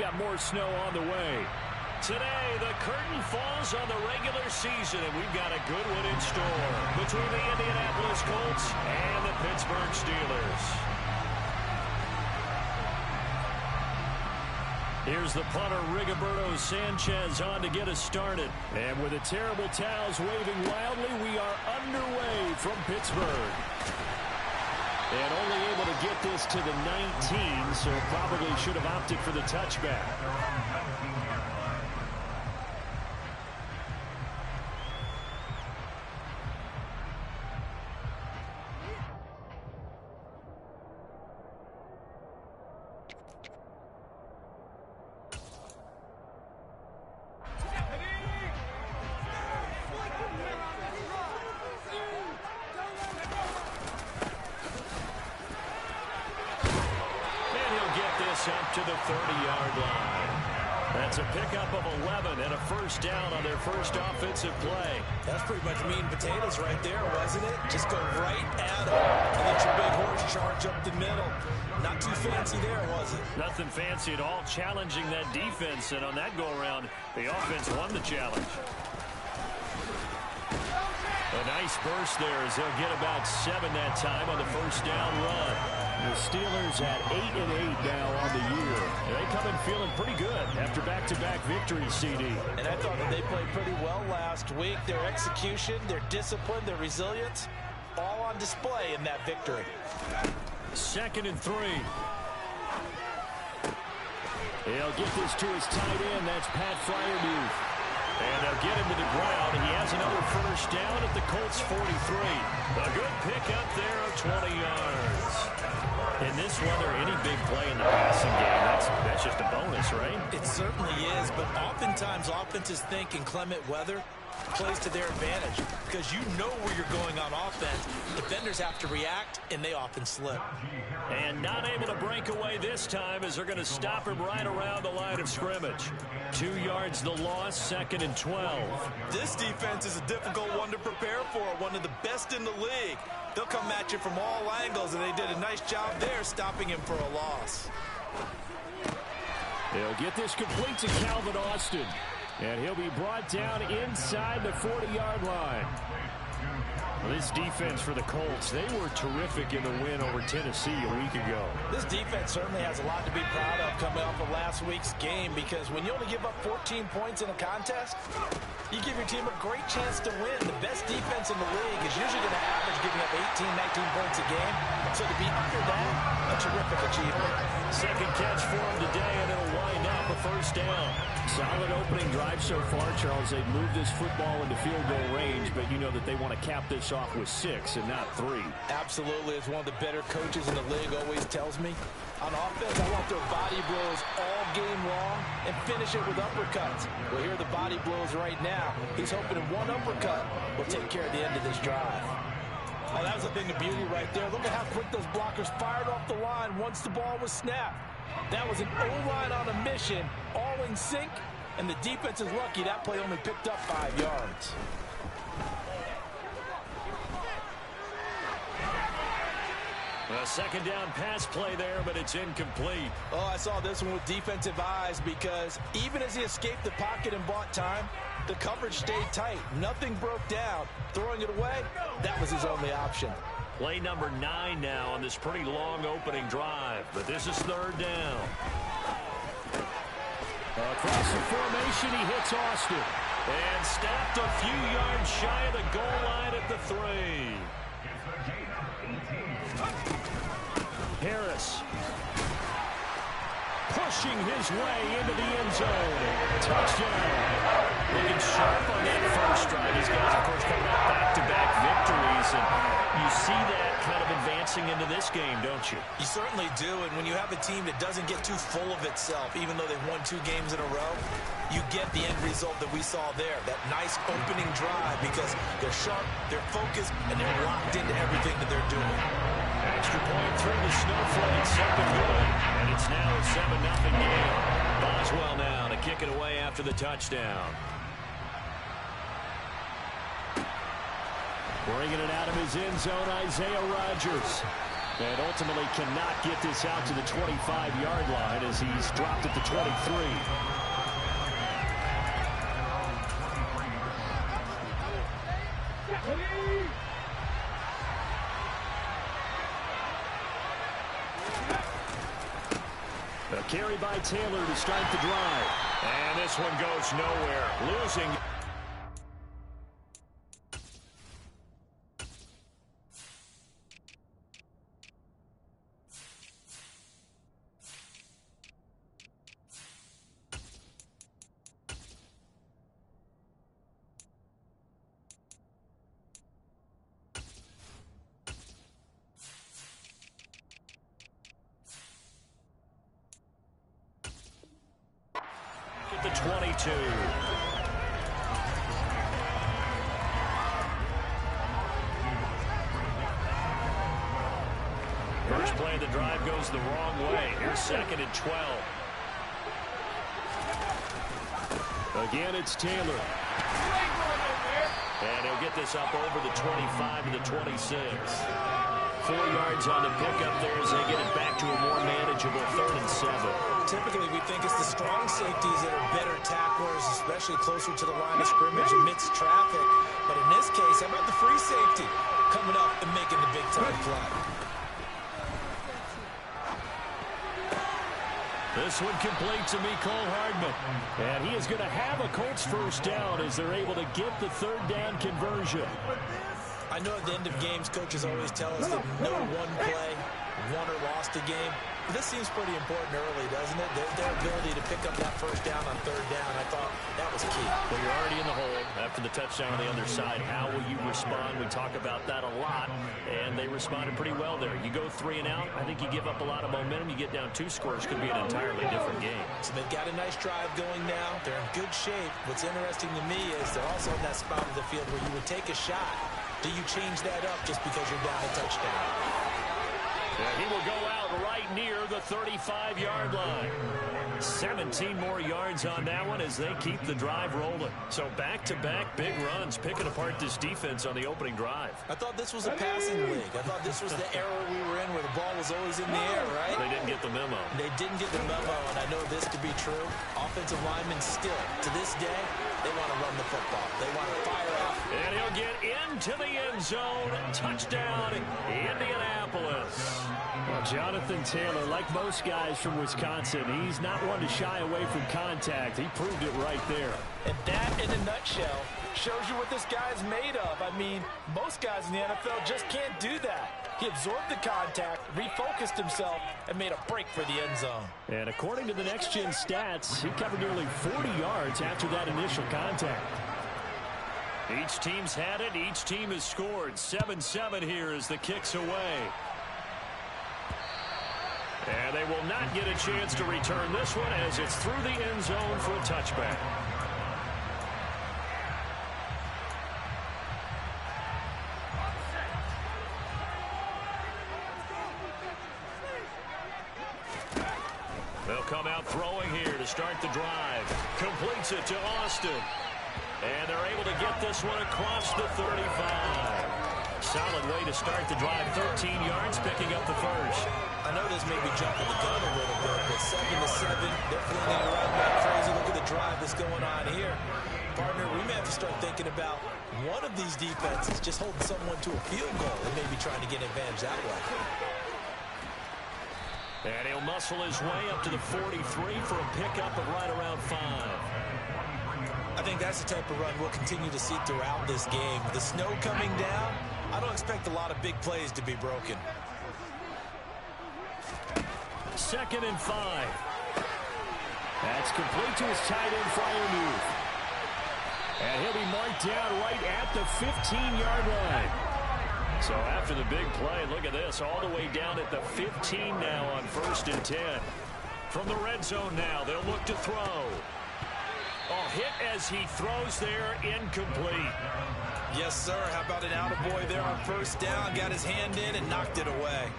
got more snow on the way. Today, the curtain falls on the regular season, and we've got a good one in store between the Indianapolis Colts and the Pittsburgh Steelers. Here's the punter, Rigoberto Sanchez, on to get us started. And with the terrible towels waving wildly, we are underway from Pittsburgh. And only able to get this to the 19, so probably should have opted for the touchback. Up to the 30-yard line. That's a pickup of 11 and a first down on their first offensive play. That's pretty much meat and potatoes right there, wasn't it? Just go right at them and let your big horse charge up the middle. Not too fancy there, was it? Nothing fancy at all, challenging that defense, and on that go-around, the offense won the challenge. A nice burst there as they'll get about 7 that time on the first down run. The Steelers at 8-8 now on the year. They come in feeling pretty good after back-to-back victories, CD. And I thought that they played pretty well last week. Their execution, their discipline, their resilience, all on display in that victory. 2nd and 3. He'll get this to his tight end. That's Pat Fryermuth. And they'll get him to the ground. He has another first down at the Colts 43. A good pickup there of 20 yards. In this weather, any big play in the passing game, that's just a bonus, right? It certainly is, but oftentimes offenses think in clement weather plays to their advantage because you know where you're going on offense. Defenders have to react, and they often slip. And not able to break away this time as they're going to stop him right around the line of scrimmage. 2 yards the loss, 2nd and 12. This defense is a difficult one to prepare for, one of the best in the league. They'll come at you from all angles, and they did a nice job there stopping him for a loss. They'll get this complete to Calvin Austin. And he'll be brought down inside the 40-yard line. This defense for the Colts, they were terrific in the win over Tennessee a week ago. This defense certainly has a lot to be proud of coming off of last week's game, because when you only give up 14 points in a contest, you give your team a great chance to win. The best defense in the league is usually going to average giving up 18, 19 points a game. So to be under that, a terrific achievement. Second catch for him today, and it'll wind up a first down. Solid opening drive so far, Charles. They've moved this football into field goal range, but you know that they want to cap this off with 6 and not 3. Absolutely. As one of the better coaches in the league always tells me, on offense, I want their body blows all game long and finish it with uppercuts. Well, here are the body blows right now. He's hoping in one uppercut will take care of the end of this drive. Oh, that was a thing of beauty right there. Look at how quick those blockers fired off the line once the ball was snapped. That was an O-line on a mission, all in sync, and the defense is lucky that play only picked up 5 yards. A second down pass play there, but it's incomplete. Oh, I saw this one with defensive eyes, because even as he escaped the pocket and bought time, the coverage stayed tight. Nothing broke down. Throwing it away, that was his only option. Play number 9 now on this pretty long opening drive, but this is 3rd down. Across the formation, he hits Austin. And stopped a few yards shy of the goal line at the 3. Harris pushing his way into the end zone. Touchdown. Looking sharp on that first drive. These guys, of course, coming off back-to-back victories, and you see that kind of advancing into this game, don't you? You certainly do, and when you have a team that doesn't get too full of itself, even though they've won 2 games in a row, you get the end result that we saw there, that nice opening drive, because they're sharp, they're focused, and they're locked into everything that they're doing. Extra point through the snowflakes, up and good, and it's now a 7-0 game. Boswell now to kick it away after the touchdown. Bringing it out of his end zone, Isaiah Rodgers. And ultimately cannot get this out to the 25-yard line as he's dropped at the 23. A carry by Taylor to start the drive. And this one goes nowhere. Losing. The 22. First play of the drive goes the wrong way. Here's 2nd and 12. Again, it's Taylor. And he'll get this up over the 25 to the 26. 4 yards on the pickup there as they get it back to a more manageable 3rd and 7. Typically, we think it's the strong safeties that are better tacklers, especially closer to the line of scrimmage amidst traffic. But in this case, how about the free safety coming up and making the big-time play? This one complete to Mecole Hardman. And he is going to have a Colts first down as they're able to get the 3rd down conversion. I know at the end of games, coaches always tell us that no one play won or lost a game. But this seems pretty important early, doesn't it? Their ability to pick up that first down on 3rd down, I thought that was key. Well, you're already in the hole after the touchdown on the other side. How will you respond? We talk about that a lot, and they responded pretty well there. You go 3 and out, I think you give up a lot of momentum. You get down 2 scores, could be an entirely different game. So they've got a nice drive going now. They're in good shape. What's interesting to me is they're also in that spot of the field where you would take a shot. Do you change that up just because you're down a touchdown? And he will go out right near the 35-yard line. 17 more yards on that one as they keep the drive rolling. So back-to-back big runs, picking apart this defense on the opening drive. I thought this was a passing league. I thought this was the era we were in where the ball was always in the air, right? They didn't get the memo. They didn't get the memo, and I know this to be true. Offensive linemen still, to this day, they want to run the football. They want to fire off. And he'll get into the end zone. Touchdown, Indianapolis. Well, Jonathan Taylor, like most guys from Wisconsin, he's not one to shy away from contact. He proved it right there. And that, in a nutshell, shows you what this guy's made of. I mean, most guys in the NFL just can't do that. He absorbed the contact, refocused himself, and made a break for the end zone. And according to the Next Gen stats, he covered nearly 40 yards after that initial contact. Each team's had it. Each team has scored. 7-7 here as the kick's away. And they will not get a chance to return this one as it's through the end zone for a touchback. They'll come out throwing here to start the drive. Completes it to Austin. And they're able to get this one across the 35. Solid way to start the drive. 13 yards, picking up the first. I know this may be jumping the gun a little bit, but 7-7, they're flinging it around like crazy. Look at the drive that's going on here. Partner, we may have to start thinking about one of these defenses just holding someone to a field goal and maybe trying to get advantage that way. And he'll muscle his way up to the 43 for a pickup of right around 5. I think that's the type of run we'll continue to see throughout this game. The snow coming down, I don't expect a lot of big plays to be broken. 2nd and 5. That's complete to his tight end, Freiermuth. And he'll be marked down right at the 15-yard line. So after the big play, look at this, all the way down at the 15 now on 1st and 10. From the red zone now, they'll look to throw. Oh, hit as he throws there, incomplete. Yes, sir. How about an attaboy there on 1st down? Got his hand in and knocked it away.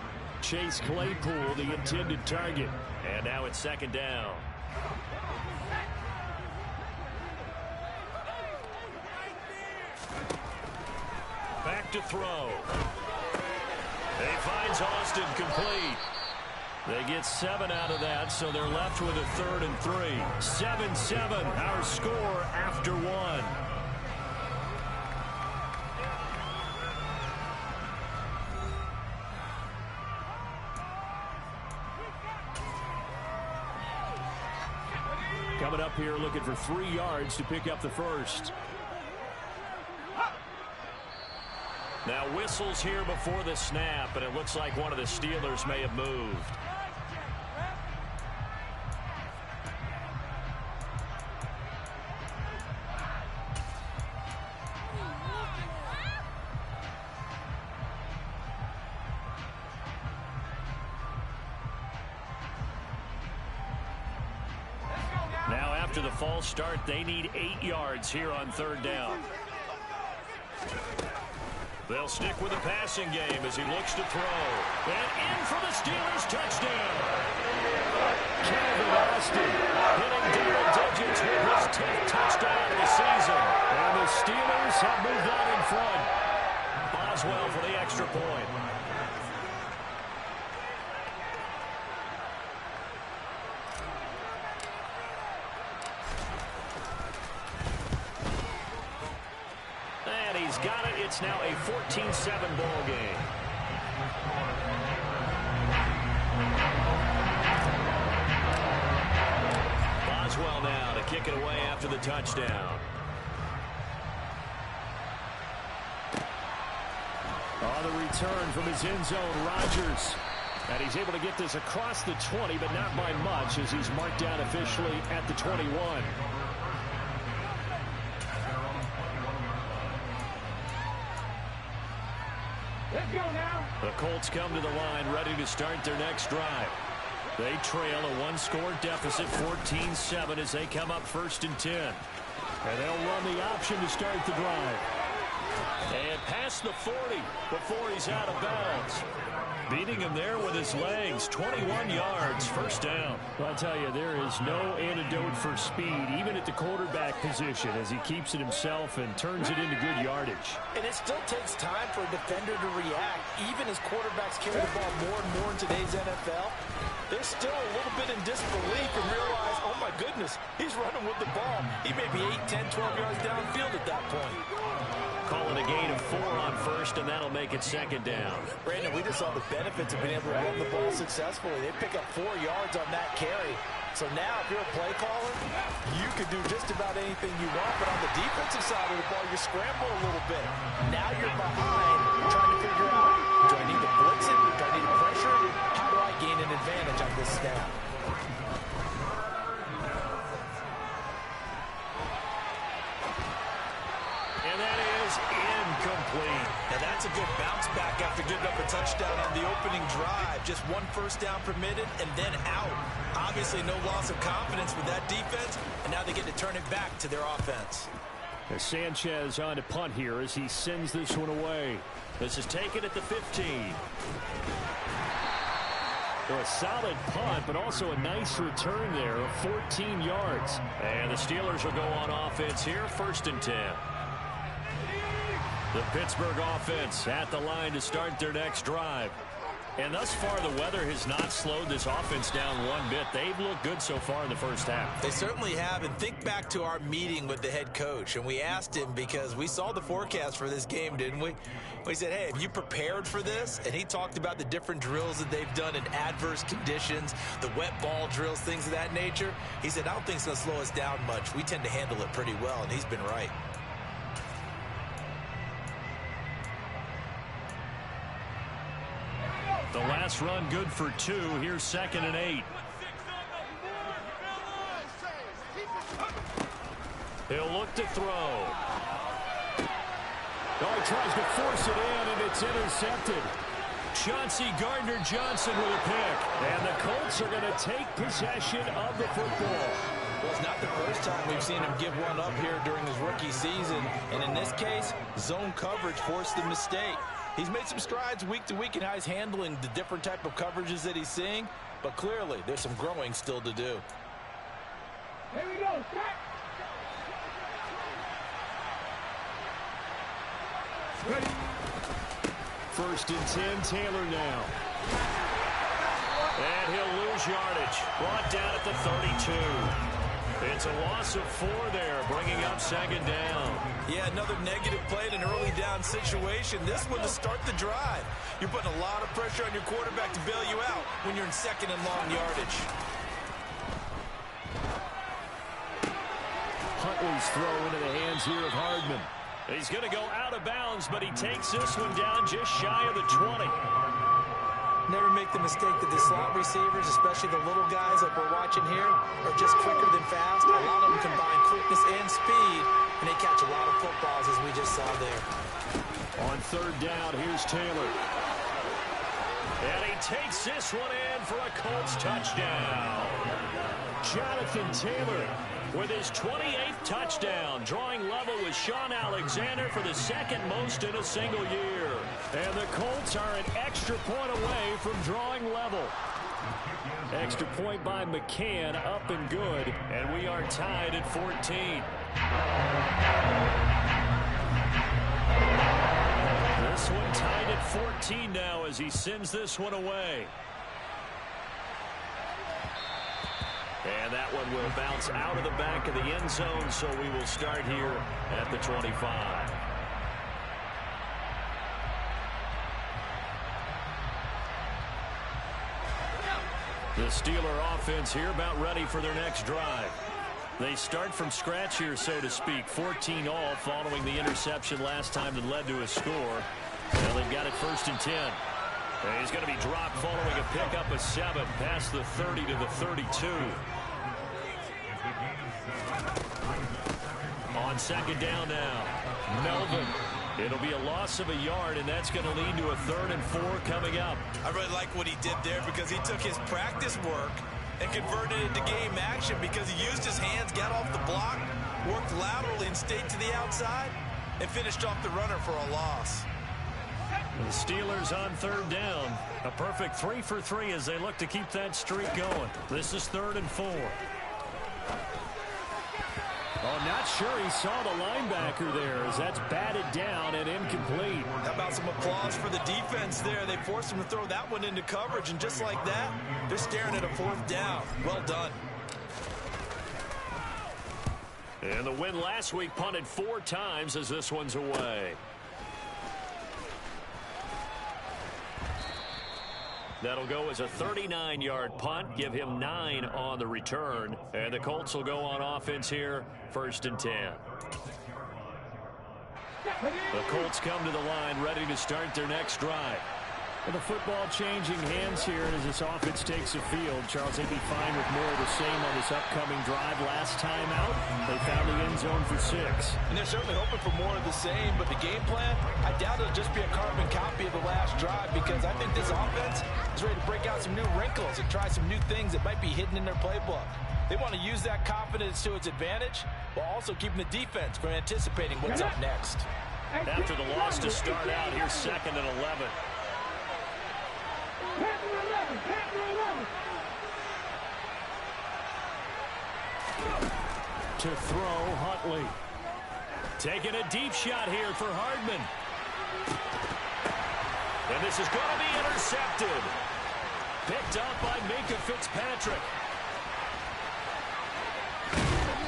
Chase Claypool, the intended target. And now it's 2nd down. Back to throw. He finds Austin complete. They get 7 out of that, so they're left with a 3rd and 3. 7-7, our score after 1. Coming up here looking for 3 yards to pick up the first. Now whistles here before the snap, and it looks like one of the Steelers may have moved. Now after the false start, they need 8 yards here on 3rd down. They'll stick with the passing game as he looks to throw. And in for the Steelers touchdown. Calvin Austin hitting double digits with his 10th touchdown of the season. And the Steelers have moved on in front. Boswell for the extra point. He's got it. It's now a 14-7 ball game. Boswell now to kick it away after the touchdown. On the return from his end zone, Rodgers. And he's able to get this across the 20, but not by much as he's marked down officially at the 21. The Colts come to the line ready to start their next drive. They trail a 1-score deficit 14-7 as they come up 1st and 10. And they'll run the option to start the drive. And past the 40 before he's out of bounds. Beating him there with his legs. 21 yards, 1st down. Well, I'll tell you, there is no antidote for speed, even at the quarterback position, as he keeps it himself and turns it into good yardage. And it still takes time for a defender to react. Even as quarterbacks carry the ball more and more in today's NFL, they're still a little bit in disbelief and realize, oh my goodness, he's running with the ball. He may be 8, 10, 12 yards downfield at that point. Calling a gain of 4 on 1st, and that'll make it 2nd down. Brandon, we just saw the benefits of being able to run the ball successfully. They pick up 4 yards on that carry. So now, if you're a play caller, you can do just about anything you want. But on the defensive side of the ball, you're scrambling a little bit. Now you're behind, trying to figure out, do I need to blitz it? Do I need to pressure it? How do I gain an advantage on this snap? And that is incomplete. Now that's a good bounce back after giving up a touchdown on the opening drive. Just 1 first down permitted and then out. Obviously no loss of confidence with that defense, and now they get to turn it back to their offense. As Sanchez on to punt here as he sends this one away. This is taken at the 15. So a solid punt, but also a nice return there of 14 yards. And the Steelers will go on offense here, 1st and 10. The Pittsburgh offense at the line to start their next drive. And thus far, the weather has not slowed this offense down one bit. They've looked good so far in the first half. They certainly have. And think back to our meeting with the head coach. And we asked him because we saw the forecast for this game, didn't we? We said, hey, have you prepared for this? And he talked about the different drills that they've done in adverse conditions, the wet ball drills, things of that nature. He said, I don't think it's going to slow us down much. We tend to handle it pretty well, and he's been right. The last run good for 2. Here's 2nd and 8. He'll look to throw. Oh, he tries to force it in, and it's intercepted. Chauncey Gardner-Johnson with a pick. And the Colts are going to take possession of the football. Well, it's not the first time we've seen him give one up here during his rookie season. And in this case, zone coverage forced the mistake. He's made some strides week to week in how he's handling the different type of coverages that he's seeing. But clearly, there's some growing still to do. Here we go. Ready. First and 10, Taylor now. And he'll lose yardage. Brought down at the 32. It's a loss of 4 there, bringing up second down. Yeah, another negative play in an early down situation. This one to start the drive. You're putting a lot of pressure on your quarterback to bail you out when you're in second and long yardage. Huntley's throw into the hands here of Hardman. He's going to go out of bounds, but he takes this one down just shy of the 20. Never make the mistake that the slot receivers, especially the little guys like we're watching here, are just quicker than fast. A lot of them combine quickness and speed, and they catch a lot of footballs, as we just saw there. On third down, here's Taylor. And he takes this one in for a Colts touchdown. Jonathan Taylor with his 28th touchdown, drawing level with Sean Alexander for the second most in a single year. And the Colts are an extra point away from drawing level. Extra point by McCann, up and good, and we are tied at 14. This one tied at 14 now as he sends this one away. And that one will bounce out of the back of the end zone, so we will start here at the 25. The Steeler offense here about ready for their next drive. They start from scratch here, so to speak. 14 all following the interception last time that led to a score. Well, they've got it first and 10. And he's going to be dropped following a pickup of 7 past the 30 to the 32. On second down now, Melvin. It'll be a loss of a yard, and that's going to lead to a 3rd and 4 coming up. I really like what he did there because he took his practice work and converted it to game action because he used his hands, got off the block, worked laterally and stayed to the outside, and finished off the runner for a loss. The Steelers on third down. A perfect 3 for 3 as they look to keep that streak going. This is 3rd and 4. Oh, not sure he saw the linebacker there as that's batted down and incomplete. How about some applause for the defense there? They forced him to throw that one into coverage, and just like that, they're staring at a 4th down. Well done. And the win last week punted 4 times as this one's away. That'll go as a 39-yard punt, give him 9 on the return. And the Colts will go on offense here, 1st and 10. The Colts come to the line ready to start their next drive. With the football changing hands here, and as this offense takes the field, Charles, they'd be fine with more of the same on this upcoming drive. Last time out, they found the end zone for 6. And they're certainly hoping for more of the same, but the game plan, I doubt it'll just be a carbon copy of the last drive because I think this offense is ready to break out some new wrinkles and try some new things that might be hidden in their playbook. They want to use that confidence to its advantage while also keeping the defense from anticipating what's up next. After the loss to start out, here's 2nd and 11. To throw, Huntley. Taking a deep shot here for Hardman. And this is going to be intercepted. Picked up by Minka Fitzpatrick.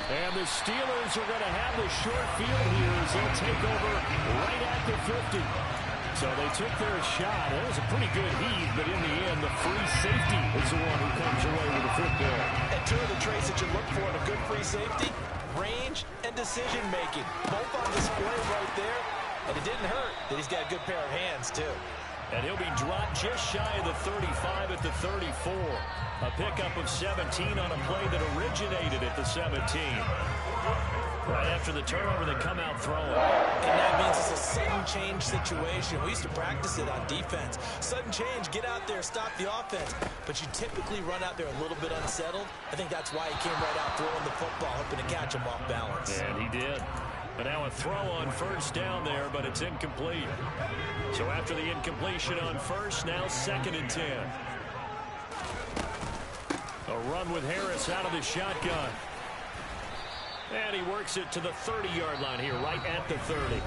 And the Steelers are going to have the short field here as they'll take over right at the 50. So they took their shot. It was a pretty good heave, but in the end, the free safety is the one who comes away with the football. And 2 of the traits that you look for in a good free safety, range and decision-making. Both on display right there. And it didn't hurt that he's got a good pair of hands, too. And he'll be dropped just shy of the 35 at the 34. A pickup of 17 on a play that originated at the 17. Right after the turnover, they come out throwing. And that means it's a sudden change situation. We used to practice it on defense. Sudden change, get out there, stop the offense. But you typically run out there a little bit unsettled. I think that's why he came right out throwing the football, hoping to catch him off balance. And he did. And now a throw on first down there, but it's incomplete. So after the incompletion on first, now 2nd and 10. A run with Harris out of the shotgun. And he works it to the 30-yard line here, right at the 30.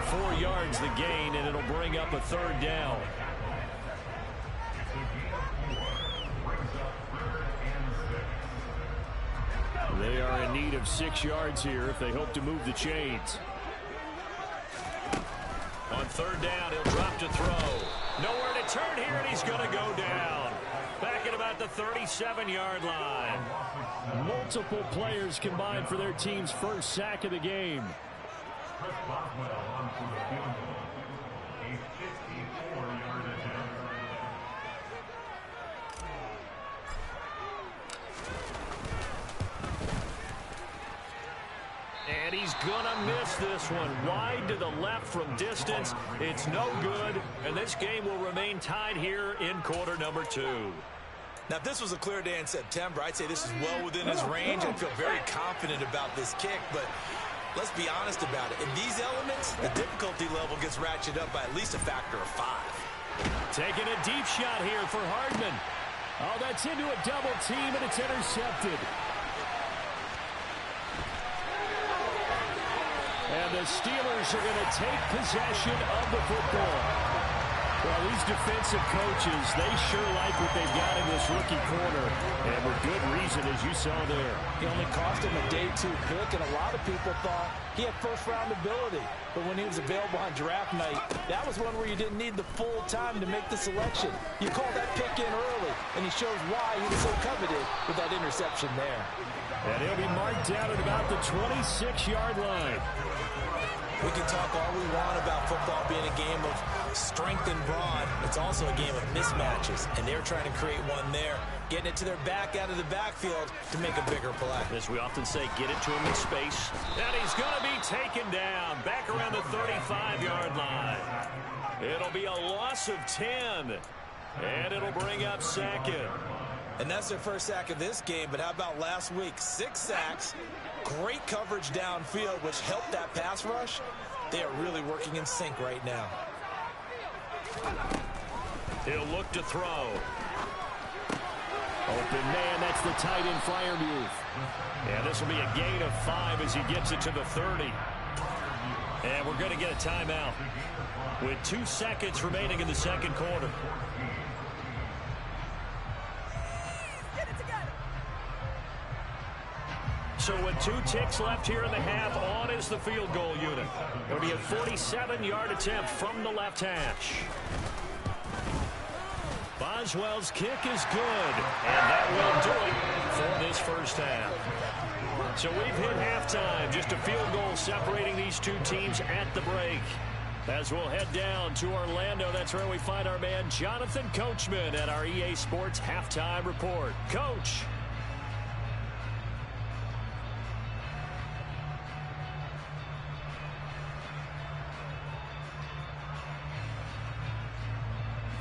4 yards the gain, and it'll bring up a third down. They are in need of 6 yards here if they hope to move the chains. On third down, he'll drop to throw. Nowhere to turn here, and he's going to go down. Back at about the 37-yard line. Multiple players combined for their team's first sack of the game. And he's going to miss this one. Wide to the left from distance. It's no good. And this game will remain tied here in quarter number 2. Now, if this was a clear day in September, I'd say this is well within his range. I feel very confident about this kick, but let's be honest about it. In these elements, the difficulty level gets ratcheted up by at least a factor of 5. Taking a deep shot here for Hardman. Oh, that's into a double team, and it's intercepted. And the Steelers are going to take possession of the football. Well, these defensive coaches, they sure like what they've got in this rookie corner. And with good reason, as you saw there. He only cost him a day 2 pick, and a lot of people thought he had first-round ability. But when he was available on draft night, that was one where you didn't need the full time to make the selection. You call that pick in early, and he shows why he was so coveted with that interception there. And he'll be marked down at about the 26-yard line. We can talk all we want about football being a game of strength and brawn. It's also a game of mismatches, and they're trying to create one there, getting it to their back out of the backfield to make a bigger play. As we often say, get it to him in space. And he's going to be taken down back around the 35-yard line. It'll be a loss of 10, and it'll bring up second. And that's their first sack of this game, but how about last week? 6 sacks, great coverage downfield, which helped that pass rush. They are really working in sync right now. He'll look to throw. Open man, that's the tight end Freiermuth. And this will be a gain of 5 as he gets it to the 30. And we're going to get a timeout with 2 seconds remaining in the second quarter. So with 2 ticks left here in the half, on is the field goal unit. It'll be a 47-yard attempt from the left hash. Boswell's kick is good, and that will do it for this first half. So we've hit halftime, just a field goal separating these 2 teams at the break. As we'll head down to Orlando, that's where we find our man Jonathan Coachman at our EA Sports Halftime Report. Coach.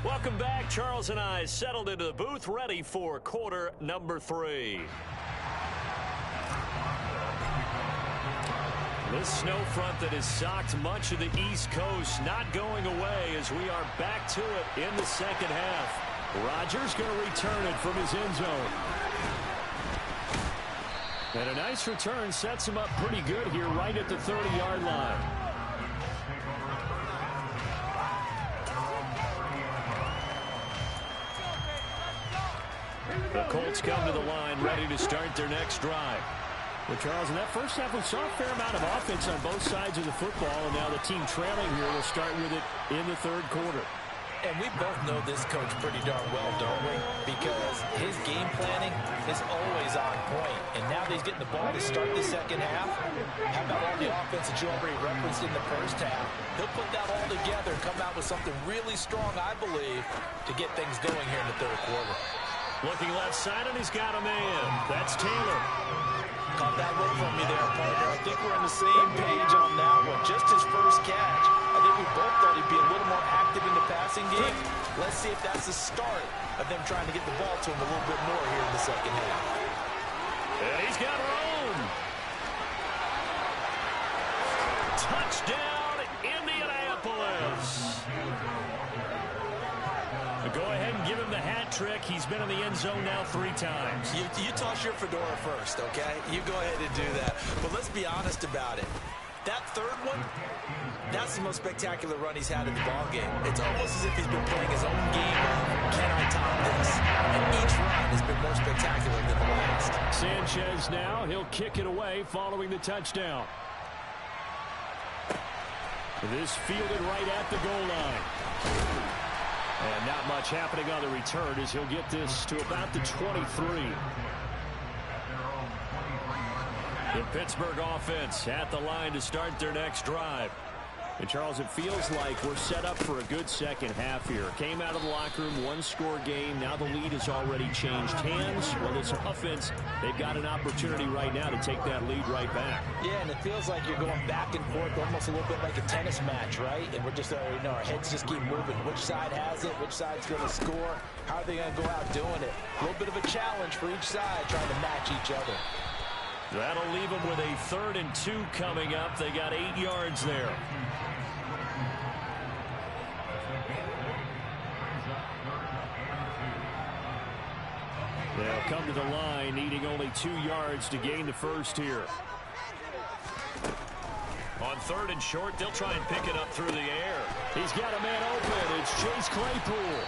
Welcome back. Charles and I settled into the booth, ready for quarter number 3. This snow front that has socked much of the East Coast not going away as we are back to it in the second half. Rodgers going to return it from his end zone. And a nice return sets him up pretty good here right at the 30-yard line. The Colts come to the line, ready to start their next drive. Well, Charles, in that first half, we saw a fair amount of offense on both sides of the football, and now the team trailing here will start with it in the third quarter. And we both know this coach pretty darn well, don't we? Because his game planning is always on point. And now that he's getting the ball to start the second half, how about all the offense that you already referenced in the first half? He'll put that all together and come out with something really strong, I believe, to get things going here in the third quarter. Looking left side, and he's got a man. That's Taylor. Caught that look from me there, partner. I think we're on the same page on that one. Just his first catch. I think we both thought he'd be a little more active in the passing game. Let's see if that's the start of them trying to get the ball to him a little bit more here in the second half. And he's got room. Touchdown, Indianapolis. Go ahead and give him the hat trick. trick. He's been in the end zone now 3 times. You toss your fedora first, okay? You go ahead and do that. But let's be honest about it. That third one, that's the most spectacular run he's had in the ballgame. It's almost as if he's been playing his own game of, can I top this? And each run has been more spectacular than the last. Sanchez now, he'll kick it away following the touchdown. This fielded right at the goal line. And not much happening on the return as he'll get this to about the 23. The Pittsburgh offense at the line to start their next drive. And, Charles, it feels like we're set up for a good second half here. Came out of the locker room, 1-score game. Now the lead has already changed hands. Well, this offense, they've got an opportunity right now to take that lead right back. Yeah, and it feels like you're going back and forth almost a little bit like a tennis match, right? And we're just, our heads just keep moving. Which side has it? Which side's going to score? How are they going to go out doing it? A little bit of a challenge for each side trying to match each other. That'll leave them with a 3rd and 2 coming up. They got 8 yards there. They'll come to the line, needing only 2 yards to gain the first here. On 3rd and short, they'll try and pick it up through the air. He's got a man open. It's Chase Claypool.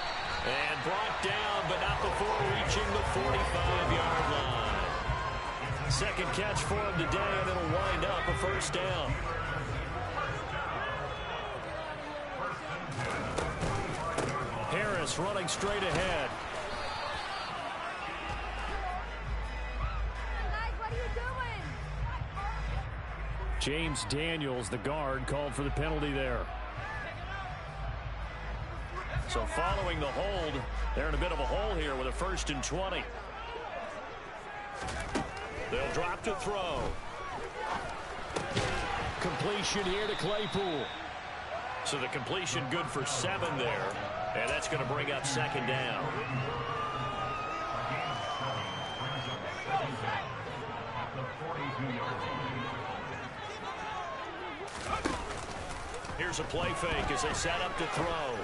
And brought down, but not before reaching the 45-yard line. Second catch for him today, and it'll wind up a 1st down. Harris running straight ahead. James Daniels, the guard, called for the penalty there. So following the hold, they're in a bit of a hole here with a 1st and 20. They'll drop to throw. Completion here to Claypool. So the completion good for 7 there. And that's going to bring up 2nd down. Here's a play fake as they set up to throw.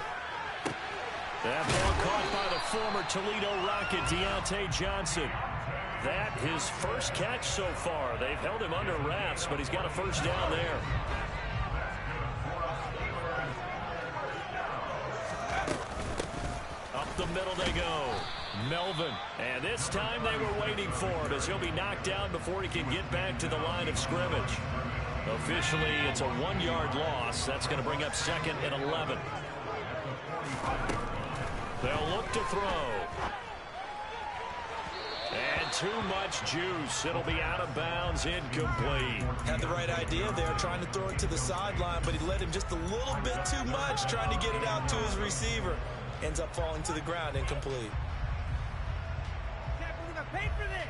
That ball caught by the former Toledo Rocket, Deontay Johnson. That his first catch so far. They've held him under wraps, but he's got a 1st down there. Up the middle they go. Melvin. And this time they were waiting for him as he'll be knocked down before he can get back to the line of scrimmage. Officially, it's a 1-yard loss. That's going to bring up 2nd and 11. They'll look to throw. And too much juice. It'll be out of bounds, incomplete. Had the right idea there, trying to throw it to the sideline, but he let him just a little bit too much, trying to get it out to his receiver. Ends up falling to the ground, incomplete. Can't believe I paid for this.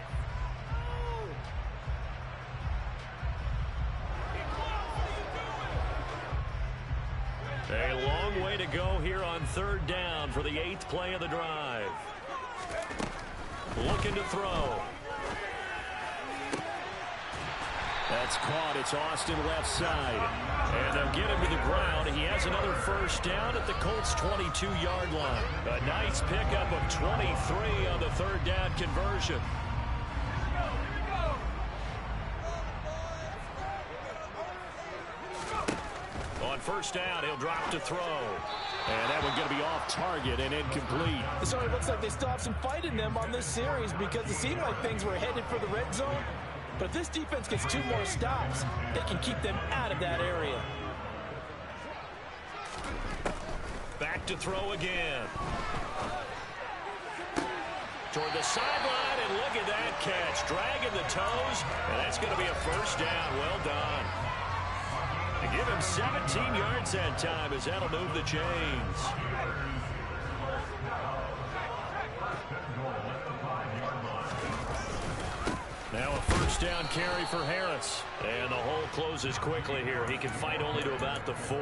A long way to go here on 3rd down for the 8th play of the drive. Looking to throw. That's caught. It's Austin left side. And they'll get him to the ground. He has another 1st down at the Colts' 22-yard line. A nice pickup of 23 on the 3rd down conversion. On 1st down, he'll drop to throw. And that one's going to be off target and incomplete. It sort of looks like they still have some fight in them on this series because it seemed like things were headed for the red zone. But if this defense gets 2 more stops, they can keep them out of that area. Back to throw again. Toward the sideline, and look at that catch. Dragging the toes, and that's going to be a 1st down. Well done. They give him 17 yards that time as that'll move the chains. Now a 1st down carry for Harris. And the hole closes quickly here. He can fight only to about the 4.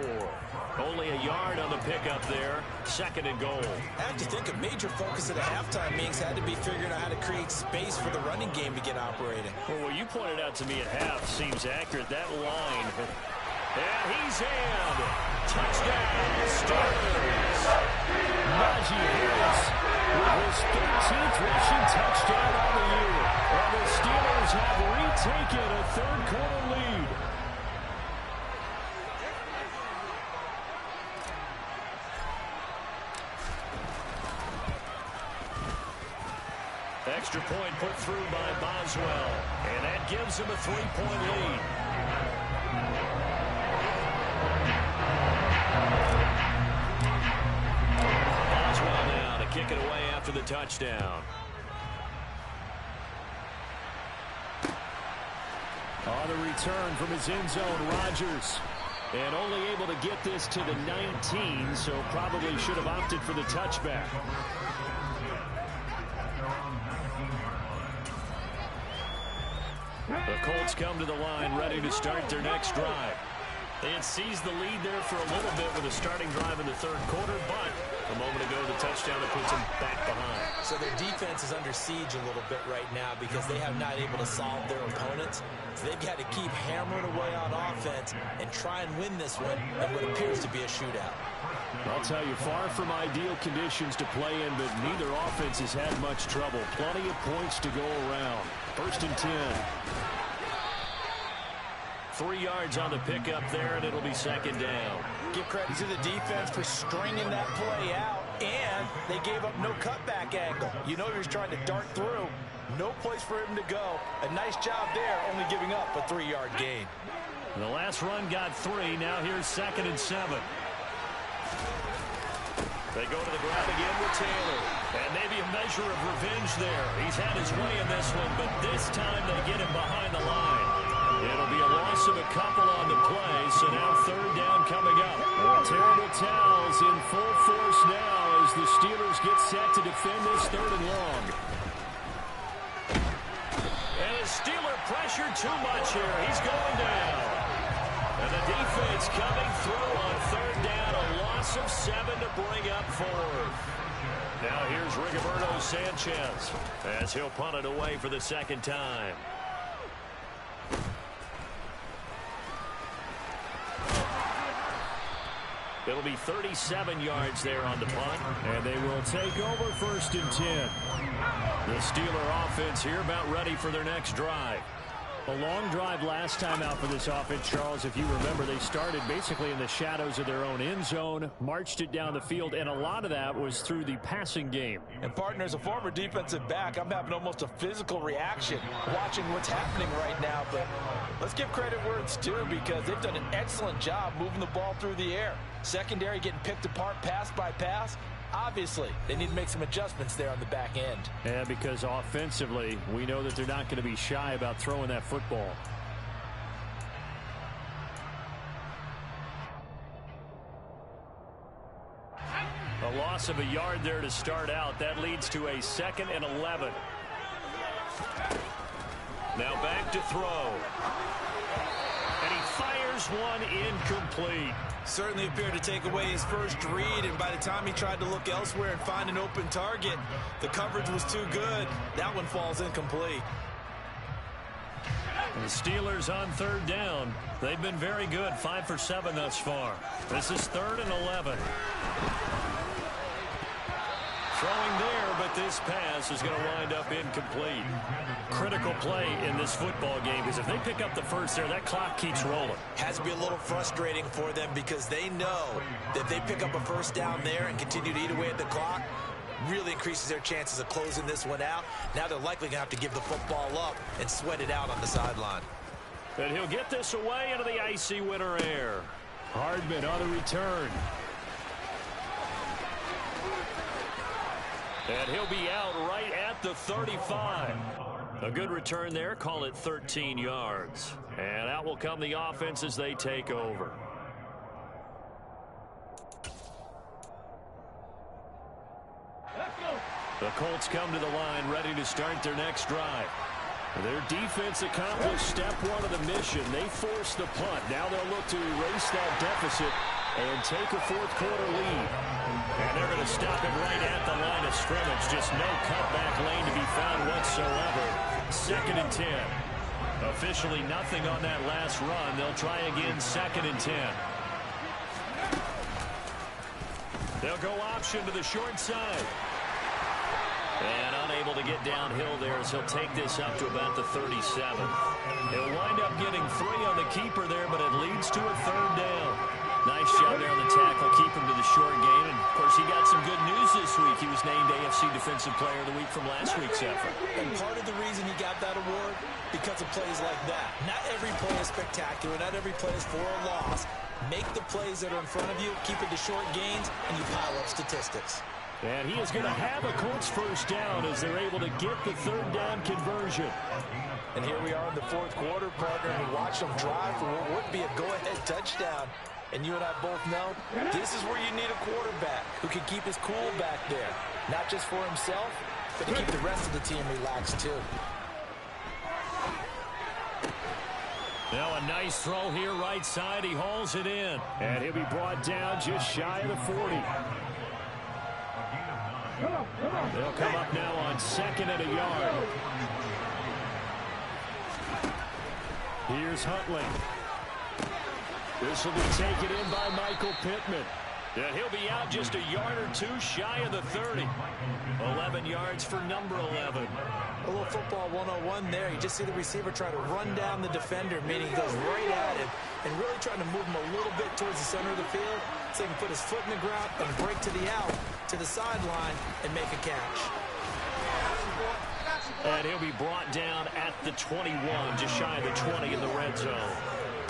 Only a yard on the pickup there. 2nd and goal. I have to think a major focus at the halftime meetings had to be figuring out how to create space for the running game to get operating. Well, what you pointed out to me at half seems accurate. That line. And he's in. Touchdown, Steelers. Najee Harris with his 13th rushing touchdown on the year. And the Steelers have retaken a third-quarter lead. Extra point put through by Boswell, and that gives him a 3-point lead. Boswell now to kick it away after the touchdown. On the return from his end zone, Rodgers. And only able to get this to the 19, so probably should have opted for the touchback. The Colts come to the line ready to start their next drive. They had seized the lead there for a little bit with a starting drive in the third quarter, but a moment ago the touchdown that puts them back behind. So their defense is under siege a little bit right now because they have not able to solve their opponents. So they've got to keep hammering away on offense and try and win this one in what appears to be a shootout. I'll tell you, far from ideal conditions to play in, but neither offense has had much trouble. Plenty of points to go around. 1st and 10. 3 yards on the pickup there, and it'll be 2nd down. Give credit to the defense for stringing that play out, and they gave up no cutback angle. You know he was trying to dart through. No place for him to go. A nice job there, only giving up a 3-yard gain. The last run got 3. Now here's 2nd and 7. They go to the ground again with Taylor. And maybe a measure of revenge there. He's had his way in this one, but this time they get him behind the line. It'll be a loss of a couple on the play, so now 3rd down coming up. Terrible towels in full force now as the Steelers get set to defend this 3rd and long. And the Steeler pressure too much here. He's going down. And the defense coming through on 3rd down, a loss of 7 to bring up 4th. Now here's Rigoberto Sanchez as he'll punt it away for the 2nd time. It'll be 37 yards there on the punt, and they will take over 1st and 10. The Steeler offense here about ready for their next drive. A long drive last time out for this offense, Charles. If you remember, they started basically in the shadows of their own end zone, marched it down the field, and a lot of that was through the passing game. And, partner, as a former defensive back, I'm having almost a physical reaction watching what's happening right now. But let's give credit where it's due because they've done an excellent job moving the ball through the air. Secondary getting picked apart pass by pass. Obviously, they need to make some adjustments there on the back end. Yeah, because offensively, we know that they're not going to be shy about throwing that football. A loss of a yard there to start out. That leads to a 2nd and 11. Now back to throw. And he fires one incomplete. Certainly appeared to take away his first read, and by the time he tried to look elsewhere and find an open target, the coverage was too good. That one falls incomplete. And the Steelers on 3rd down. They've been very good, 5 for 7 thus far. This is 3rd and 11. Throwing there, but this pass is going to wind up incomplete. Critical play in this football game because if they pick up the first there, that clock keeps rolling. Has to be a little frustrating for them because they know that if they pick up a first down there and continue to eat away at the clock, really increases their chances of closing this one out. Now they're likely going to have to give the football up and sweat it out on the sideline. And he'll get this away into the icy winter air. Hardman on the return. And he'll be out right at the 35. A good return there. Call it 13 yards. And out will come the offense as they take over. The Colts come to the line ready to start their next drive. Their defense accomplished step 1 of the mission. They forced the punt. Now they'll look to erase that deficit and take a 4th quarter lead. And they're going to stop it right at the line of scrimmage. Just no cutback lane to be found whatsoever. 2nd and 10. Officially nothing on that last run. They'll try again 2nd and 10. They'll go option to the short side. And unable to get downhill there as he'll take this up to about the 37. He'll wind up getting 3 on the keeper there, but it leads to a 3rd down. Nice job there on the tackle, keep him to the short game. And, of course, he got some good news this week. He was named AFC Defensive Player of the Week from last week's effort. And part of the reason he got that award, because of plays like that. Not every play is spectacular. Not every play is for a loss. Make the plays that are in front of you, keep it to short gains, and you pile up statistics. And he is going to have a Colts 1st down as they're able to get the 3rd down conversion. And here we are in the 4th quarter, partner, and we watch them drive for what would be a go-ahead touchdown. And you and I both know this is where you need a quarterback who can keep his cool back there. Not just for himself, but to keep the rest of the team relaxed too. Now a nice throw here right side. He hauls it in. And he'll be brought down just shy of the 40. They'll come up now on 2nd and a yard. Here's Huntley. This will be taken in by Michael Pittman. And he'll be out just a yard or 2 shy of the 30. 11 yards for number 11. A little football 101 there. You just see the receiver try to run down the defender, meaning he goes right at him and really trying to move him a little bit towards the center of the field so he can put his foot in the ground and break to the out, to the sideline, and make a catch. And he'll be brought down at the 21, just shy of the 20 in the red zone.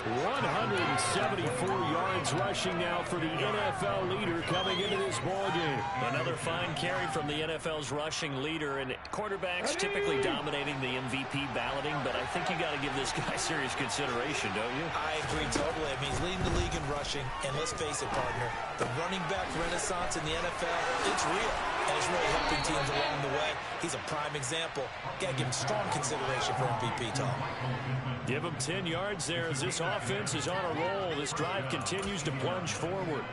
174 yards rushing now for the NFL leader coming into this ballgame. Another fine carry from the NFL's rushing leader, and quarterbacks typically dominating the MVP balloting, but I think you got to give this guy serious consideration, don't you? I agree totally. I mean, he's leading the league in rushing, and let's face it, partner, the running back renaissance in the NFL, it's real, and it's really helping teams along the way. He's a prime example. Got to give him strong consideration for MVP, Tom. Give him 10 yards there as this offense is on a roll. This drive continues to plunge forward.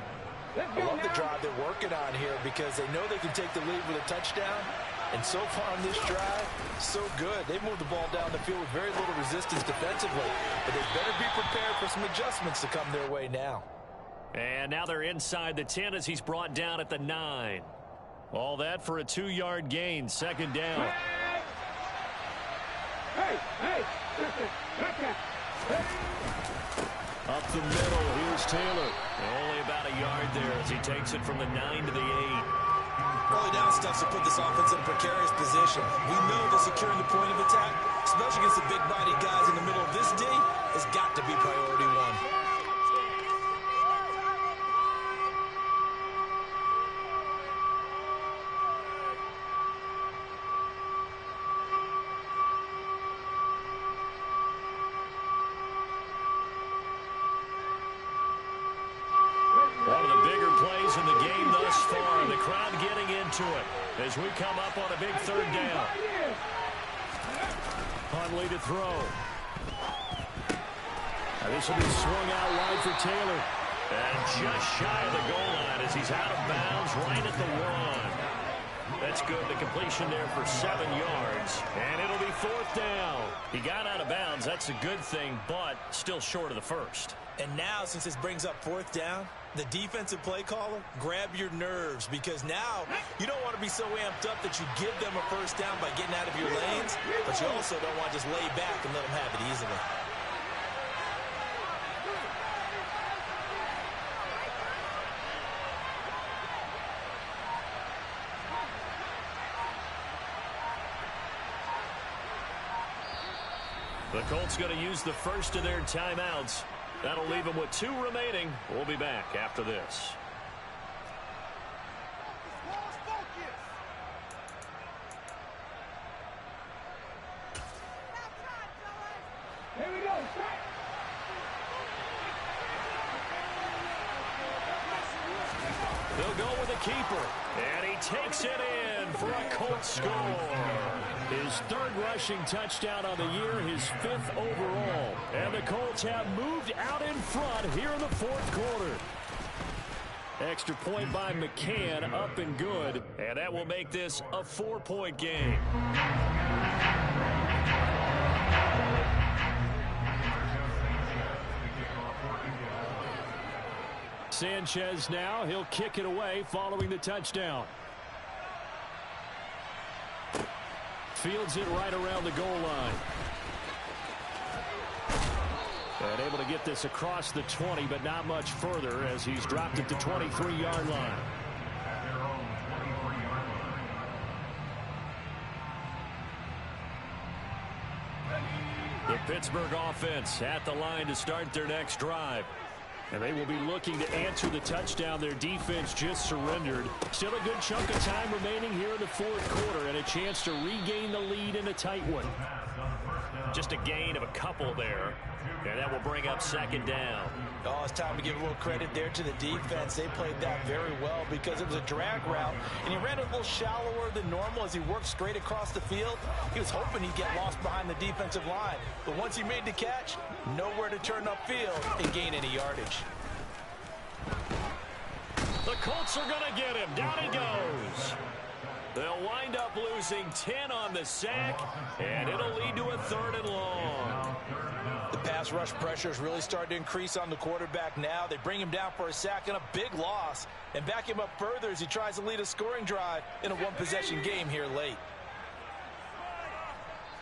I love the drive they're working on here because they know they can take the lead with a touchdown. And so far on this drive, so good. They moved the ball down the field with very little resistance defensively. But they better be prepared for some adjustments to come their way now. And now they're inside the 10 as he's brought down at the 9. All that for a 2-yard gain, 2nd down. Up the middle, here's Taylor. Only about a yard there as he takes it from the 9 to the 8. Early down stuff to put this offense in a precarious position. We know that securing the point of attack, especially against the big-bodied guys in the middle of this D, has got to be priority 1. One of the bigger plays in the game thus far. The crowd getting into it as we come up on a big 3rd down. Huntley to throw. Now this will be swung out wide for Taylor. And just shy of the goal line as he's out of bounds right at the 1. That's good. The completion there for 7 yards. And it'll be 4th down. He got out of bounds. That's a good thing, but still short of the 1st. And now, since this brings up 4th down, the defensive play caller, grab your nerves, because now you don't want to be so amped up that you give them a 1st down by getting out of your lanes, but you also don't want to just lay back and let them have it easily. The Colts going to use the first of their timeouts. That'll leave them with 2 remaining. We'll be back after this. Here we go. They'll go with a keeper. And he takes it in for a Colts score. His 3rd rushing touchdown on the year, his 5th overall. And the Colts have moved out in front here in the 4th quarter. Extra point by McCann, up and good. And that will make this a 4-point game. Sanchez now, he'll kick it away following the touchdown. fields it right around the goal line. And able to get this across the 20, but not much further as he's dropped it to 23-yard line. The Pittsburgh offense at the line to start their next drive. And they will be looking to answer the touchdown their defense just surrendered. Still a good chunk of time remaining here in the fourth quarter and a chance to regain the lead in a tight one. Just a gain of a couple there. And that will bring up second down. Oh, it's time to give a little credit there to the defense. They played that very well because it was a drag route, and he ran a little shallower than normal as he worked straight across the field. He was hoping he'd get lost behind the defensive line, but once he made the catch, nowhere to turn upfield and gain any yardage. The Colts are going to get him. Down he goes. They'll wind up losing 10 on the sack, and it'll lead to a 3rd and long. The pass rush pressure is really starting to increase on the quarterback now. They bring him down for a sack and a big loss, and back him up further as he tries to lead a scoring drive in a one-possession game here late.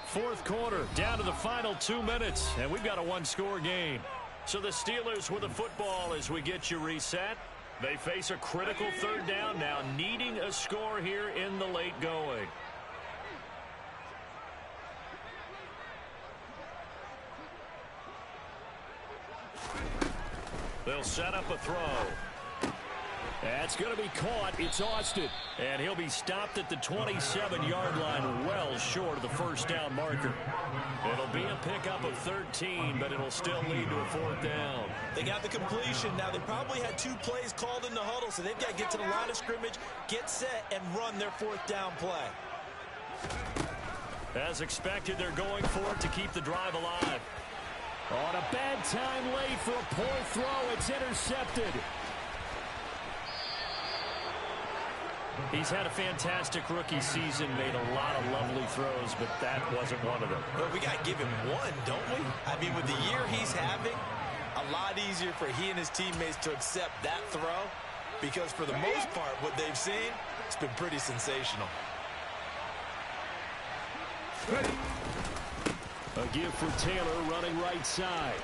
Fourth quarter, down to the final 2 minutes, and we've got a one-score game. So the Steelers with the football as we get you reset. They face a critical 3rd down now, needing a score here in the late going. They'll set up a throw. That's going to be caught. It's Austin. And he'll be stopped at the 27-yard line, well short of the first down marker. It'll be a pickup of 13, but it'll still lead to a 4th down. They got the completion. Now, they probably had 2 plays called in the huddle, so they've got to get to the line of scrimmage, get set, and run their 4th down play. As expected, they're going for it to keep the drive alive. On a bad time late for a poor throw. It's intercepted. He's had a fantastic rookie season, made a lot of lovely throws, but that wasn't one of them. Well, we got to give him one, don't we? I mean, with the year he's having, a lot easier for he and his teammates to accept that throw because for the most part, what they've seen, it's been pretty sensational. Ready. A give for Taylor running right side.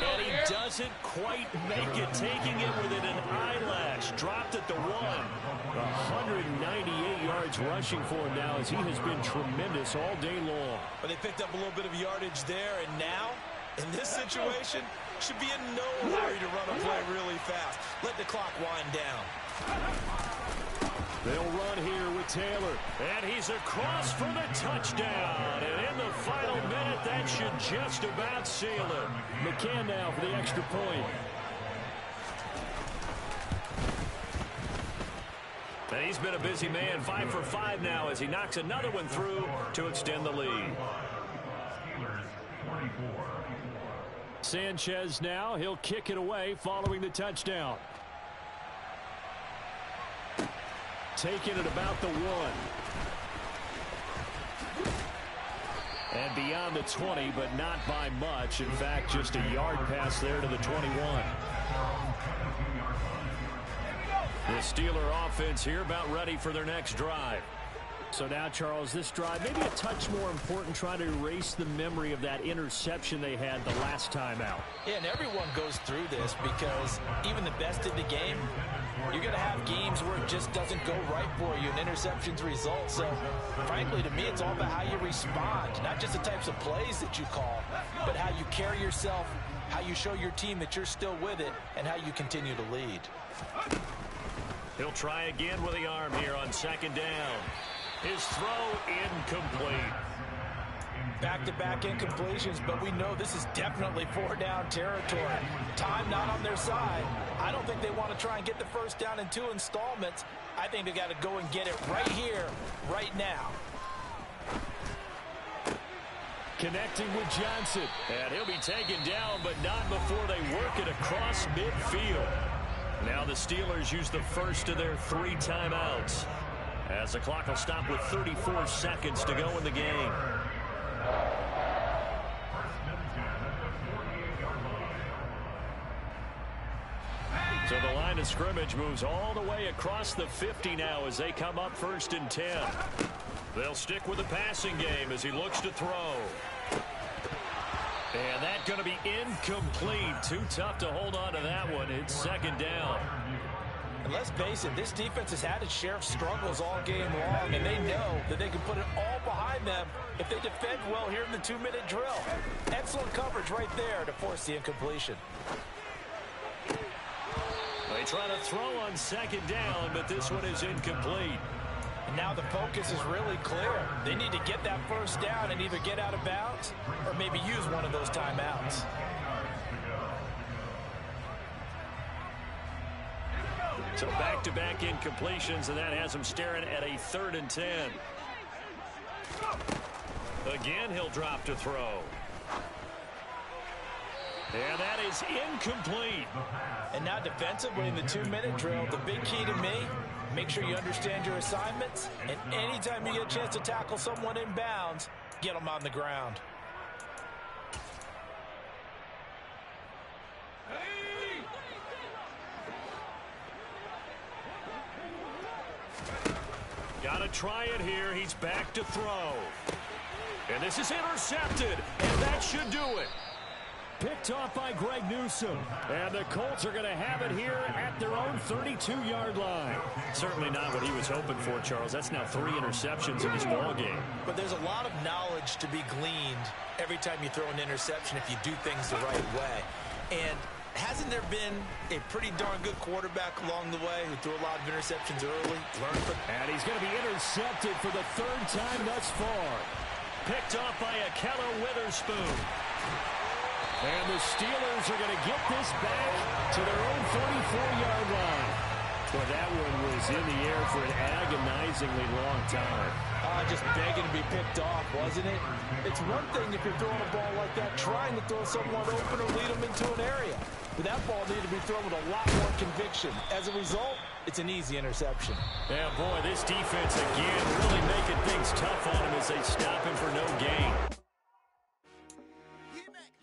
And he doesn't quite make it, taking it within an eyelash. Dropped at the 1. 198 yards rushing for him now as he has been tremendous all day long. But they picked up a little bit of yardage there, and now, in this situation, should be in no hurry to run a play really fast. Let the clock wind down. They'll run here with Taylor, and he's across for the touchdown. And in the final minute, that should just about seal it. McCann now for the extra point. And he's been a busy man, 5 for 5 now as he knocks another one through to extend the lead. Sanchez now, he'll kick it away following the touchdown. Taking it about the 1. And beyond the 20, but not by much. In fact, just a yard pass there to the 21. The Steeler offense here about ready for their next drive. So now, Charles, this drive maybe a touch more important, trying to erase the memory of that interception they had the last time out. Yeah, and everyone goes through this because even the best in the game, you're going to have games where it just doesn't go right for you and interceptions result. So, frankly, to me, it's all about how you respond, not just the types of plays that you call, but how you carry yourself, how you show your team that you're still with it, and how you continue to lead. He'll try again with the arm here on second down. His throw incomplete. Back-to-back incompletions, but we know this is definitely 4-down territory. Time not on their side. I don't think they want to try and get the first down in 2 installments. I think they got to go and get it right here, right now. Connecting with Johnson. And he'll be taken down, but not before they work it across midfield. Now the Steelers use the first of their 3 timeouts, as the clock will stop with 34 seconds to go in the game. So the line of scrimmage moves all the way across the 50 now as they come up 1st and 10. They'll stick with the passing game as he looks to throw. And that's going to be incomplete. Too tough to hold on to that one. It's 2nd down. And let's face it, this defense has had its share of struggles all game long, and they know that they can put it all behind them if they defend well here in the 2-minute drill. Excellent coverage right there to force the incompletion. They try to throw on 2nd down, but this one is incomplete. And now the focus is really clear. They need to get that 1st down and either get out of bounds or maybe use one of those timeouts. So back-to-back incompletions, and that has him staring at a 3rd and 10. Again, he'll drop to throw. And that is incomplete. And now defensively in the 2-minute drill, the big key to me, make sure you understand your assignments, and anytime you get a chance to tackle someone in bounds, get them on the ground. Got to try it here. He's back to throw. And this is intercepted, and that should do it. Picked off by Greg Newsome. And the Colts are going to have it here at their own 32-yard line. Certainly not what he was hoping for, Charles. That's now 3 interceptions in this ballgame. But there's a lot of knowledge to be gleaned every time you throw an interception if you do things the right way. And hasn't there been a pretty darn good quarterback along the way who threw a lot of interceptions early? And he's going to be intercepted for the 3rd time thus far. Picked off by Akello Witherspoon. And the Steelers are going to get this back to their own 34-yard line. Well, that one was in the air for an agonizingly long time. Just begging to be picked off, wasn't it? It's one thing if you're throwing a ball like that, trying to throw someone open or lead them into an area. But that ball needed to be thrown with a lot more conviction. As a result, it's an easy interception. Yeah, boy, this defense again really making things tough on him as they stop him for no gain.